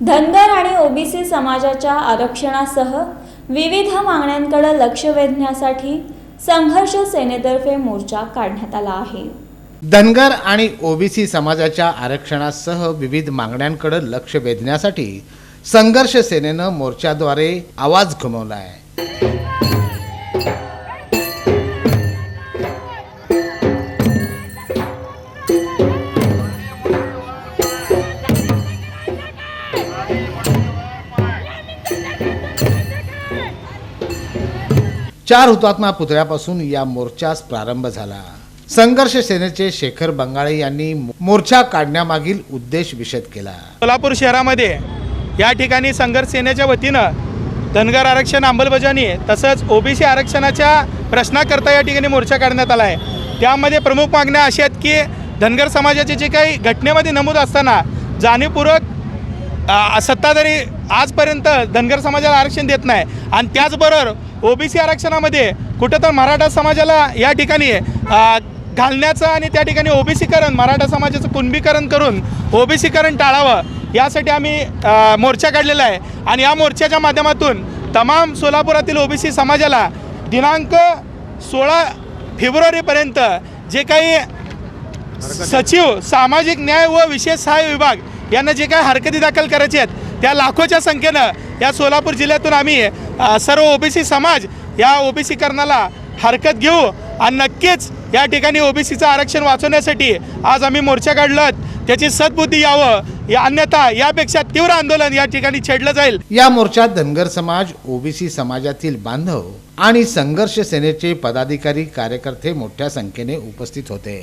धनगर आणि ओबीसी समाजाच्या आरक्षणासह विविध मागण्यांकडे लक्ष वेधण्यासाठी संघर्ष सेनेतर्फे मोर्चा काढण्यात आला आहे। धनगर आणि ओबीसी समाजाच्या आरक्षणासह विविध मागण्यांकडे लक्ष वेधण्यासाठी संघर्ष सेनेनं मोर्चाद्वारे आवाज घुमवला आहे। चार हुतात्मा पुतळ्यापासून या मोर्चास प्रारंभ झाला। संघर्ष सेनेचे शेखर बंगाळे यांनी मोर्चा काढण्यामागील उद्देश विशद केला। सोलापूर शहरामध्ये या ठिकाणी संघर्ष सेनेच्या वतीनं धनगर आरक्षण अंमलबजावणी तसंच ओबीसी आरक्षणाच्या प्रश्नाकरता या ठिकाणी मोर्चा काढण्यात आला आहे। त्यामध्ये प्रमुख मागण्या अशा आहेत की धनगर समाजाचे जे काही घटनेमध्ये नमूद असताना जाणीवपूर्वक सत्ताधारी आजपर्यंत धनगर समाजाला आरक्षण देत नाही आणि त्याचबरोबर ओबीसी आरक्षणामध्ये कुठं तर मराठा समाजाला या ठिकाणी घालण्याचं आणि त्या ठिकाणी ओबीसीकरण मराठा समाजाचं कुणबीकरण करून ओबीसीकरण टाळावं यासाठी आम्ही मोर्चा काढलेला आहे। आणि या मोर्चाच्या माध्यमातून तमाम सोलापुरातील ओबीसी समाजाला दिनांक 16 फेब्रुवारीपर्यंत जे काही सचिव सामाजिक न्याय व विशेष सहाय्य विभाग यांना जे काही हरकती दाखल करायचे आहेत त्या लाखोच्या संख्येनं या सोलापूर जिल्ह्यातून आम्ही सर्व ओबीसी समाज या ओबीसीकरणाला हरकत घेऊ आणि नक्कीच या ठिकाणी ओबीसीचं आरक्षण वाचवण्यासाठी आज आम्ही मोर्चा काढला। त्याची सद्बुद्धी यावं या अन्यथा यापेक्षा तीव्र आंदोलन या ठिकाणी छेडलं जाईल। या मोर्चात धनगर समाज, ओबीसी समाजातील बांधव आणि संघर्ष सेनेचे पदाधिकारी कार्यकर्ते मोठ्या संख्येने उपस्थित होते।